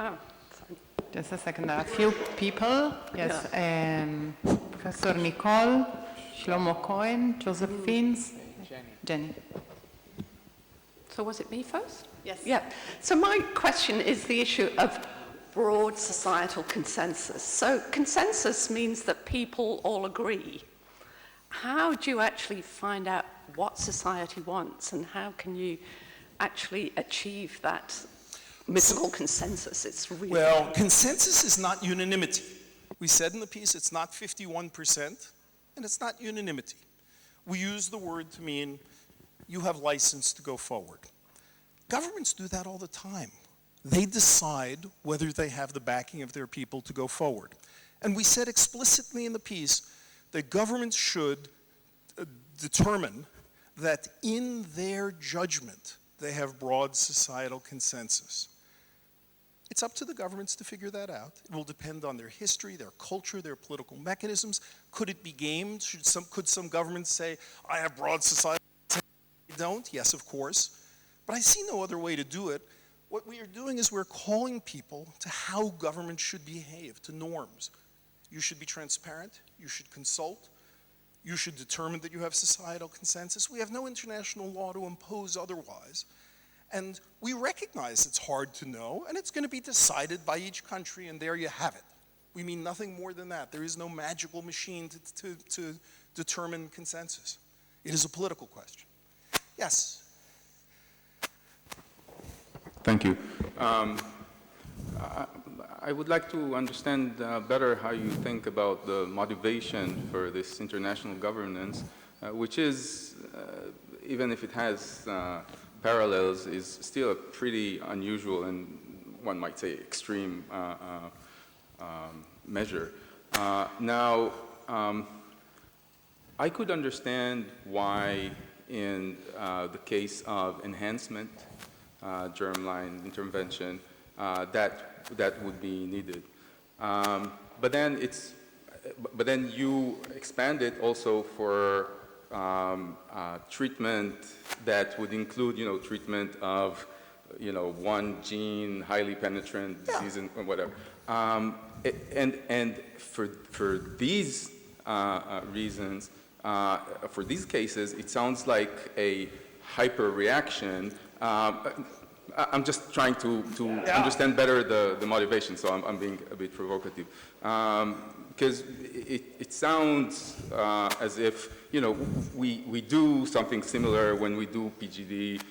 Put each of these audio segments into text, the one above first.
Oh, sorry. Just a second, there are a few people. Yes, Professor Nicole, Shlomo Cohen, Josephine, Jenny. So was it me first? Yes. Yeah. So my question is the issue of broad societal consensus. So consensus means that people all agree. How do you actually find out what society wants, and how can you actually achieve that mythical consensus? It's really well, consensus is not unanimity. We said in the piece it's not 51%, and it's not unanimity. We use the word to mean you have license to go forward. Governments do that all the time. They decide whether they have the backing of their people to go forward. And we said explicitly in the piece that governments should determine that in their judgment they have broad societal consensus. It's up to the governments to figure that out. It will depend on their history, their culture, their political mechanisms. Could it be gamed? Could some governments say, I have broad societal consensus? They don't? Yes, of course. But I see no other way to do it. What we are doing is we're calling people to how government should behave, to norms. You should be transparent. You should consult. You should determine that you have societal consensus. We have no international law to impose otherwise. And we recognize it's hard to know, and it's going to be decided by each country, and there you have it. We mean nothing more than that. There is no magical machine to determine consensus. It is a political question. Yes? Thank you. I would like to understand better how you think about the motivation for this international governance, which is, even if it has parallels, is still a pretty unusual and one might say extreme measure. Now, I could understand why in the case of enhancement, germline intervention, that would be needed. But then you expand it also for treatment that would include, treatment of, one gene, highly penetrant disease and whatever. And for these reasons, for these cases, it sounds like a hyperreaction. I'm just trying to understand better the motivation, so I'm being a bit provocative. Because it sounds as if, we do something similar when we do PGD,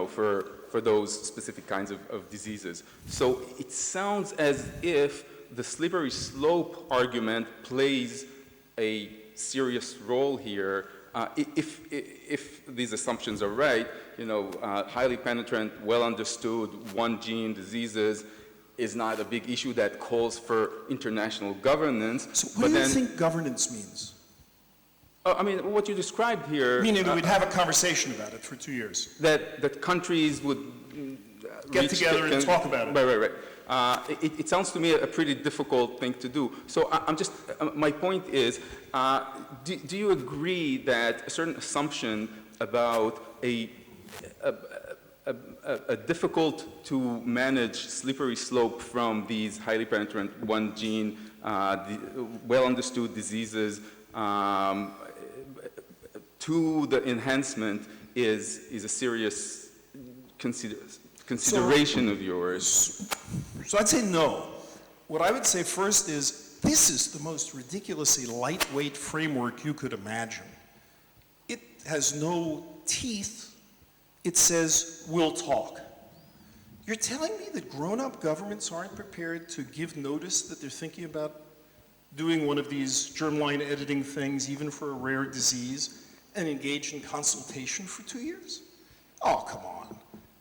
for those specific kinds of diseases. So it sounds as if the slippery slope argument plays a serious role here. If these assumptions are right, highly penetrant, well understood, one gene diseases is not a big issue that calls for international governance. So what do you think governance means? I mean, what you described here... Meaning that we'd have a conversation about it for 2 years. That countries would... get together and talk about it. Right. It sounds to me a pretty difficult thing to do. So my point is, do you agree that a certain assumption about a difficult to manage slippery slope from these highly penetrant one gene, well understood diseases to the enhancement is a serious consideration of yours? So I'd say no. What I would say first is, this is the most ridiculously lightweight framework you could imagine. It has no teeth. It says, we'll talk. You're telling me that grown-up governments aren't prepared to give notice that they're thinking about doing one of these germline editing things, even for a rare disease, and engage in consultation for 2 years? Oh, come on.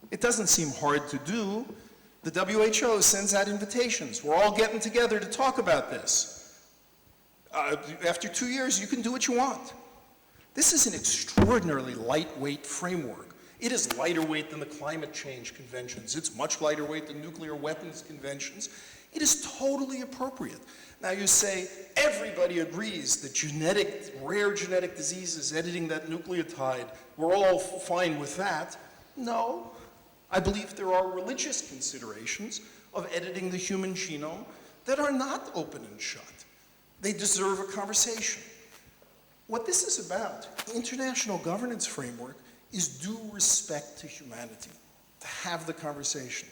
It doesn't seem hard to do. The WHO sends out invitations. We're all getting together to talk about this. After 2 years, you can do what you want. This is an extraordinarily lightweight framework. It is lighter weight than the climate change conventions. It's much lighter weight than nuclear weapons conventions. It is totally appropriate. Now you say, everybody agrees that rare genetic diseases, editing that nucleotide, we're all fine with that. No, I believe there are religious considerations of editing the human genome that are not open and shut. They deserve a conversation. What this is about, the international governance framework, is due respect to humanity, to have the conversation.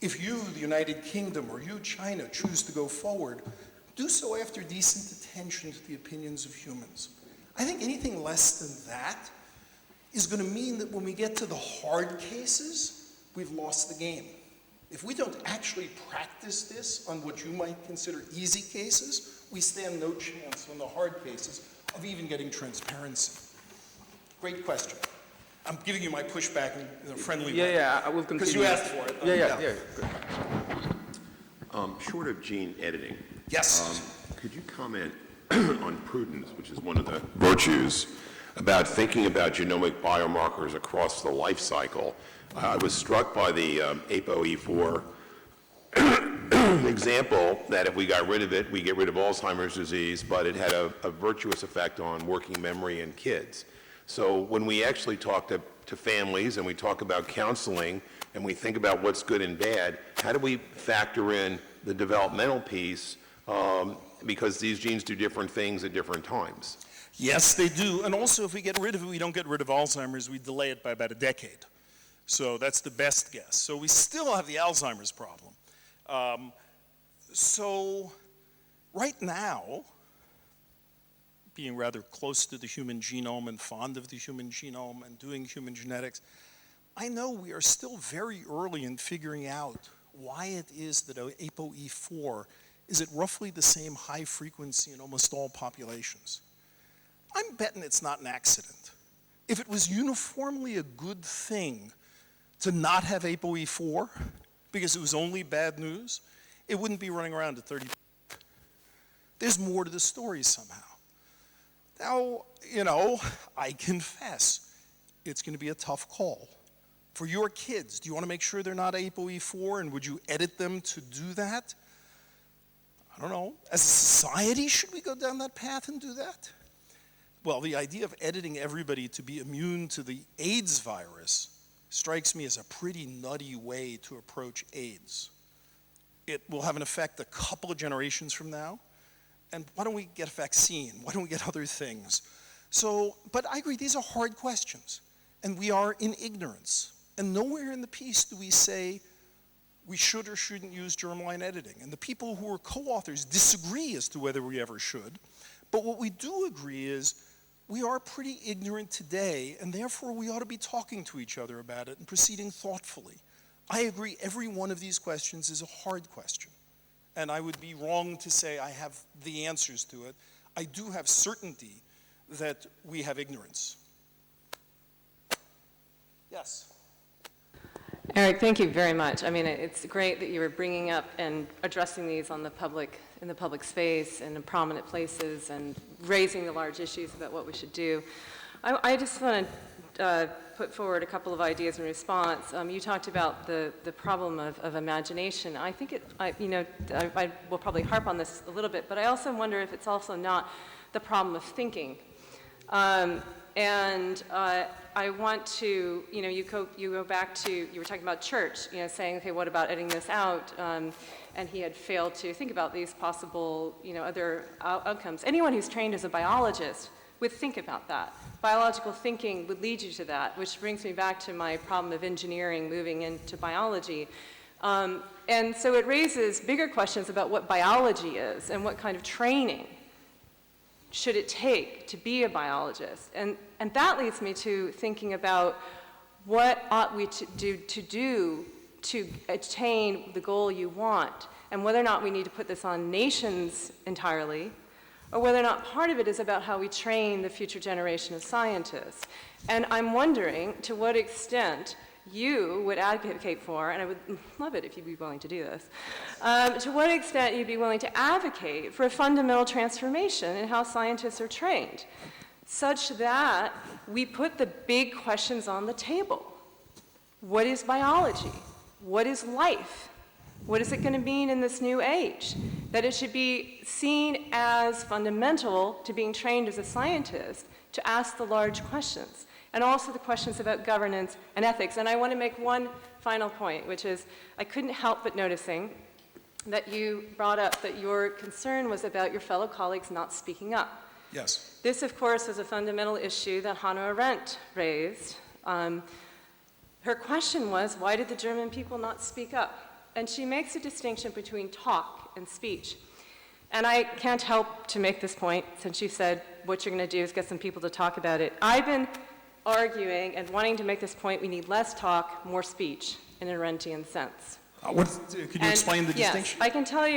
If you, the United Kingdom, or you, China, choose to go forward, do so after decent attention to the opinions of humans. I think anything less than that is going to mean that when we get to the hard cases, we've lost the game. If we don't actually practice this on what you might consider easy cases, we stand no chance on the hard cases of even getting transparency. Great question. I'm giving you my pushback in a friendly way. Yeah, I will continue. Because you asked for it. Yeah. Good. Short of gene editing, Yes. could you comment on prudence, which is one of the virtues, about thinking about genomic biomarkers across the life cycle? I was struck by the ApoE4 example that if we got rid of it, we get rid of Alzheimer's disease, but it had a virtuous effect on working memory in kids. So when we actually talk to families and we talk about counseling and we think about what's good and bad, how do we factor in the developmental piece, because these genes do different things at different times? Yes, they do. And also, if we get rid of it, we don't get rid of Alzheimer's, we delay it by about a decade. So that's the best guess. So we still have the Alzheimer's problem. So right now, being rather close to the human genome and fond of the human genome and doing human genetics, I know we are still very early in figuring out why it is that ApoE4 is at roughly the same high frequency in almost all populations. I'm betting it's not an accident. If it was uniformly a good thing to not have ApoE4 because it was only bad news, it wouldn't be running around at 30. There's more to the story somehow. Now, I confess, it's going to be a tough call. For your kids, do you want to make sure they're not ApoE4, and would you edit them to do that? I don't know. As a society, should we go down that path and do that? Well, the idea of editing everybody to be immune to the AIDS virus strikes me as a pretty nutty way to approach AIDS. It will have an effect a couple of generations from now. And why don't we get a vaccine? Why don't we get other things? So, but I agree, these are hard questions. And we are in ignorance. And nowhere in the piece do we say we should or shouldn't use germline editing. And the people who are co-authors disagree as to whether we ever should. But what we do agree is we are pretty ignorant today, and therefore we ought to be talking to each other about it and proceeding thoughtfully. I agree every one of these questions is a hard question. And I would be wrong to say I have the answers to it. I do have certainty that we have ignorance. Yes. Eric, thank you very much. I mean, it's great that you were bringing up and addressing these in the public space and in prominent places and raising the large issues about what we should do. I just want to put forward a couple of ideas in response. You talked about the problem of imagination. I think I will probably harp on this a little bit, but I also wonder if it's also not the problem of thinking. I want to, you go back to, you were talking about church, saying, okay, what about editing this out? And he had failed to think about these possible, other outcomes. Anyone who's trained as a biologist would think about that. Biological thinking would lead you to that, which brings me back to my problem of engineering moving into biology. And so it raises bigger questions about what biology is and what kind of training should it take to be a biologist? And that leads me to thinking about what ought we to do to attain the goal you want, and whether or not we need to put this on nations entirely, or whether or not part of it is about how we train the future generation of scientists. And I'm wondering to what extent you would advocate for, and I would love it if you'd be willing to do this, to what extent you'd be willing to advocate for a fundamental transformation in how scientists are trained, such that we put the big questions on the table. What is biology? What is life? What is it going to mean in this new age? That it should be seen as fundamental to being trained as a scientist to ask the large questions. and also the questions about governance and ethics. And I want to make one final point, which is I couldn't help but noticing that you brought up that your concern was about your fellow colleagues not speaking up. Yes. This, of course, is a fundamental issue that Hannah Arendt raised. Her question was, why did the German people not speak up? And she makes a distinction between talk and speech. And I can't help to make this point, since you said what you're going to do is get some people to talk about it. I've been arguing and wanting to make this point, we need less talk, more speech, in an Arendtian sense. Could you explain the distinction? Yes, I can tell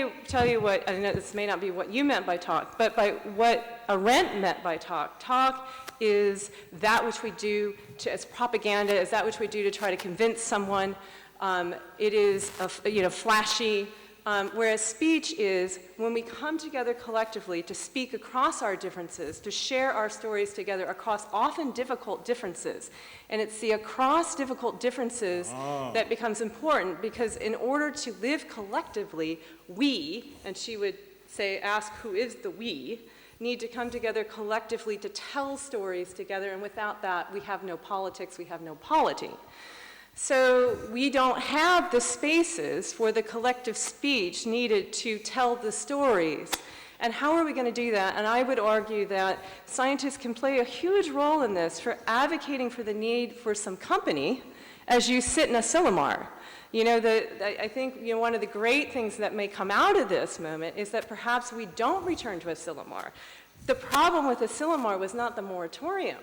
you what, I know this may not be what you meant by talk, but by what Arendt meant by talk. Talk is that which we do as propaganda, is that which we do to try to convince someone. It is flashy, whereas speech is when we come together collectively to speak across our differences, to share our stories together across often difficult differences. And it's the across difficult differences that becomes important, because in order to live collectively, we, and she would say, ask who is the we, need to come together collectively to tell stories together, and without that, we have no politics, we have no polity. So we don't have the spaces for the collective speech needed to tell the stories. And how are we going to do that? And I would argue that scientists can play a huge role in this for advocating for the need for some company as you sit in a Silomar. I think one of the great things that may come out of this moment is that perhaps we don't return to a Silomar. The problem with the Silomar was not the moratorium.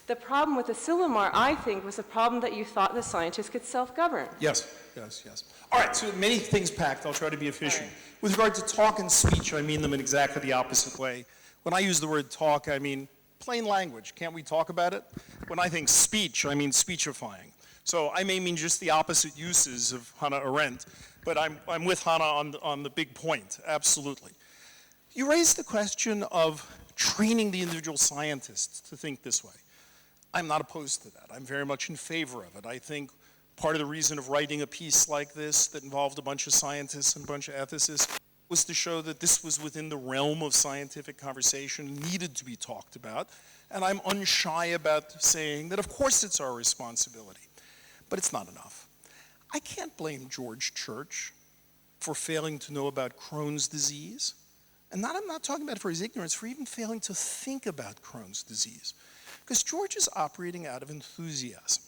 The problem with the Silomar, I think, was a problem that you thought the scientists could self-govern. Yes. All right, so many things packed. I'll try to be efficient. Right. With regard to talk and speech, I mean them in exactly the opposite way. When I use the word talk, I mean plain language. Can't we talk about it? When I think speech, I mean speechifying. So I may mean just the opposite uses of Hannah Arendt, but I'm with Hannah on the big point, absolutely. You raised the question of training the individual scientists to think this way. I'm not opposed to that. I'm very much in favor of it. I think part of the reason of writing a piece like this that involved a bunch of scientists and a bunch of ethicists was to show that this was within the realm of scientific conversation, needed to be talked about. And I'm unshy about saying that of course it's our responsibility, but it's not enough. I can't blame George Church for failing to know about Crohn's disease. And I'm not talking about it for his ignorance, for even failing to think about Crohn's disease. Because George is operating out of enthusiasm.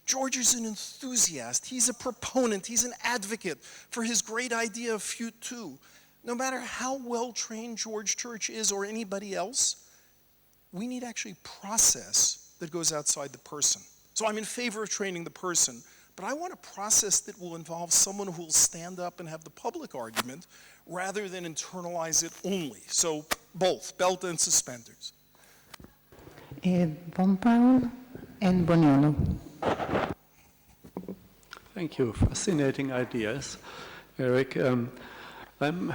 George is an enthusiast. He's a proponent. He's an advocate for his great idea of FUTE 2. No matter how well-trained George Church is or anybody else, we need actually process that goes outside the person. So I'm in favor of training the person, but I want a process that will involve someone who will stand up and have the public argument rather than internalize it only. So both, belt and suspenders. Von Paul and Boniolo. Thank you. Fascinating ideas, Eric. I'm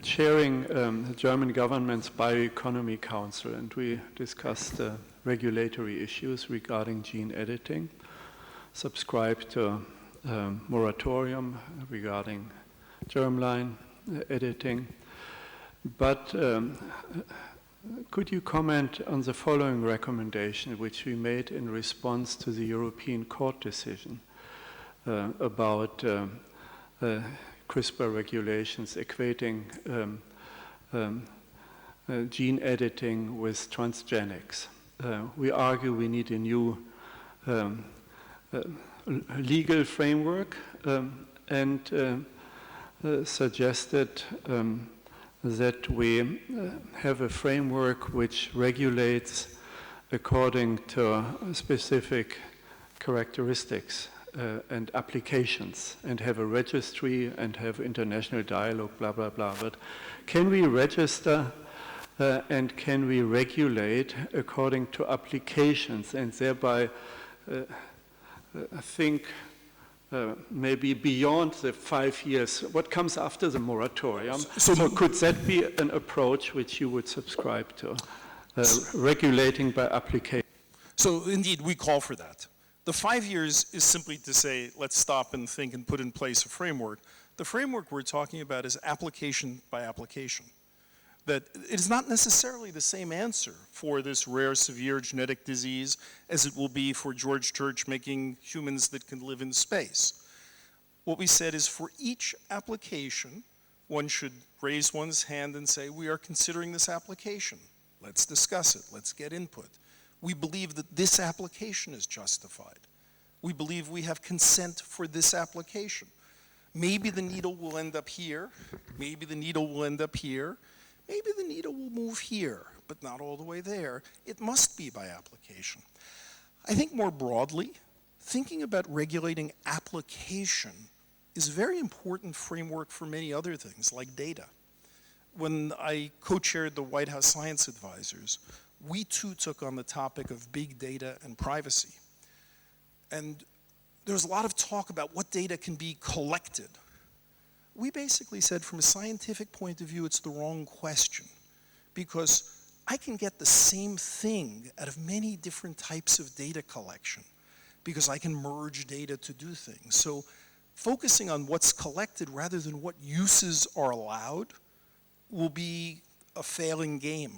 chairing the German government's Bioeconomy Council, and we discussed regulatory issues regarding gene editing, subscribed to moratorium regarding germline editing, but could you comment on the following recommendation, which we made in response to the European Court decision about CRISPR regulations equating gene editing with transgenics? We argue we need a new legal framework and suggested that we have a framework which regulates according to specific characteristics and applications, and have a registry and have international dialogue, blah, blah, blah. But can we register and can we regulate according to applications, and thereby think maybe beyond the 5 years, what comes after the moratorium? So could that be an approach which you would subscribe to, regulating by application? So indeed, we call for that. The 5 years is simply to say, let's stop and think and put in place a framework. The framework we're talking about is application by application. that it is not necessarily the same answer for this rare, severe genetic disease as it will be for George Church making humans that can live in space. What we said is for each application, one should raise one's hand and say, we are considering this application. Let's discuss it. Let's get input. We believe that this application is justified. We believe we have consent for this application. Maybe the needle will end up here. Maybe the needle will end up here. Maybe the needle will move here, but not all the way there. It must be by application. I think more broadly, thinking about regulating application is a very important framework for many other things, like data. When I co-chaired the White House Science Advisors, we too took on the topic of big data and privacy. And there's a lot of talk about what data can be collected. We basically said from a scientific point of view, it's the wrong question, because I can get the same thing out of many different types of data collection, because I can merge data to do things. So focusing on what's collected rather than what uses are allowed will be a failing game.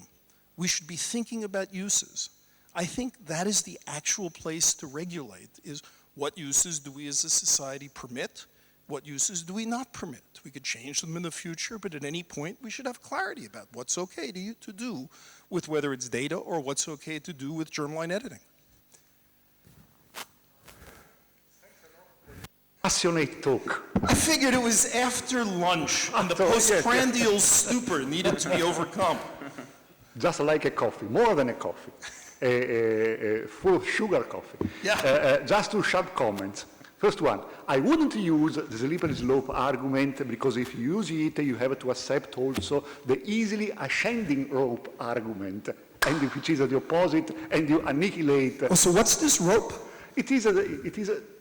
We should be thinking about uses. I think that is the actual place to regulate, is what uses do we as a society permit? What uses do we not permit? We could change them in the future, but at any point we should have clarity about what's okay to do with whether it's data or what's okay to do with germline editing. Passionate talk. I figured it was after lunch and the postprandial stupor needed to be overcome. Just like a coffee, more than a coffee. A full of sugar coffee. Yeah. Just two short comments. First one, I wouldn't use the slippery slope argument, because if you use it, you have to accept also the easily ascending rope argument, and which is the opposite, and you annihilate. Oh, so what's this rope? It is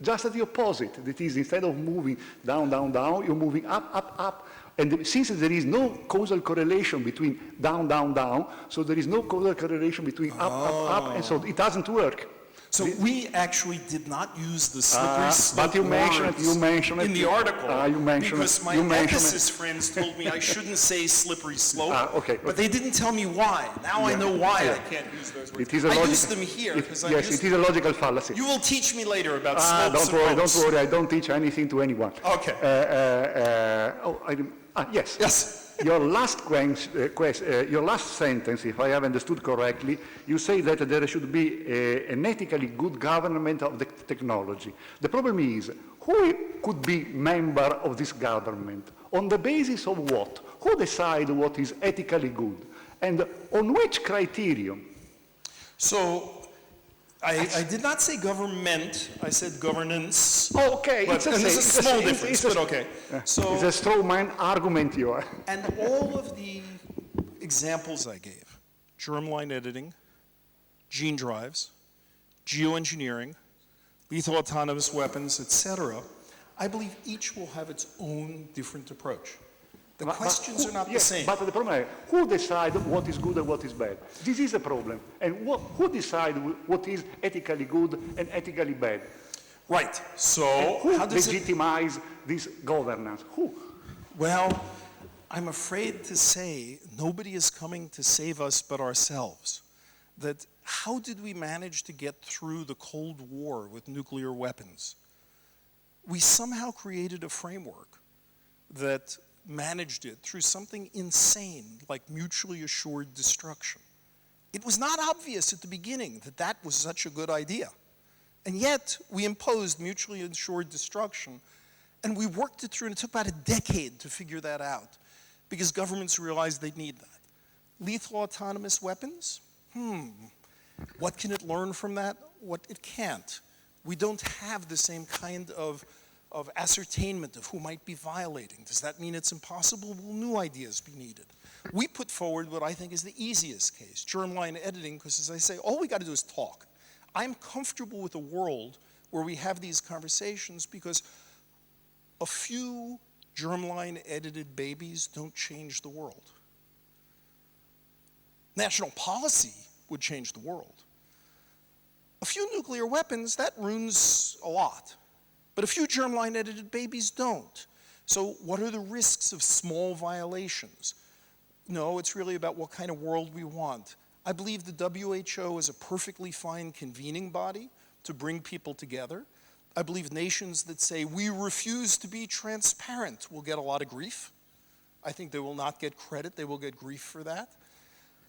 just the opposite. It is, instead of moving down, down, down, you're moving up, up, up. And since there is no causal correlation between down, down, down, so there is no causal correlation between up, up, up, and so it doesn't work. So we actually did not use the slippery slope but you mentioned it in the article because my ethicist friends told me I shouldn't say slippery slope, okay. But they didn't tell me why. Now I know why I can't use those words. I use them here because yes, it is a logical fallacy. You will teach me later about slopes don't worry, I don't teach anything to anyone. Okay. Yes. Yes. Your last sentence, if I have understood correctly, you say that there should be an ethically good government of the technology. The problem is, who could be member of this government? On the basis of what? Who decides what is ethically good? And on which criterion? So, I did not say government, I said governance. Oh, okay, but, and there's a small difference, but okay. So, it's a straw man argument you are. And all of the examples I gave, germline editing, gene drives, geoengineering, lethal autonomous weapons, etc., I believe each will have its own different approach. The questions are not the same. But the problem is, who decides what is good and what is bad? This is a problem. And who decides what is ethically good and ethically bad? Right. So who how does legitimize this governance? Who? Well, I'm afraid to say nobody is coming to save us but ourselves. That how did we manage to get through the Cold War with nuclear weapons? We somehow created a framework that managed it through something insane like mutually assured destruction. It was not obvious at the beginning that that was such a good idea. And yet we imposed mutually assured destruction, and we worked it through, and it took about a decade to figure that out because governments realized they'd need that. Lethal autonomous weapons? What can it learn from that? What it can't. We don't have the same kind of ascertainment of who might be violating. Does that mean it's impossible? Will new ideas be needed? We put forward what I think is the easiest case, germline editing, because as I say, all we got to do is talk. I'm comfortable with a world where we have these conversations because a few germline edited babies don't change the world. National policy would change the world. A few nuclear weapons, that ruins a lot. But a few germline edited babies don't. So what are the risks of small violations? No, it's really about what kind of world we want. I believe the WHO is a perfectly fine convening body to bring people together. I believe nations that say we refuse to be transparent will get a lot of grief. I think they will not get credit, they will get grief for that.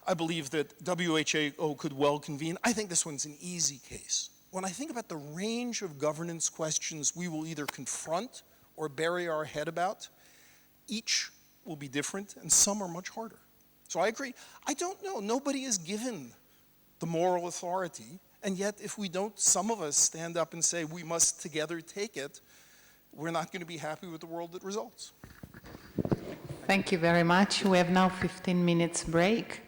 I believe that WHO could well convene. I think this one's an easy case. When I think about the range of governance questions we will either confront or bury our head about, each will be different and some are much harder. So I agree. I don't know, nobody is given the moral authority, and yet if we don't, some of us stand up and say we must together take it, we're not going to be happy with the world that results. Thank you very much. We have now 15 minutes break.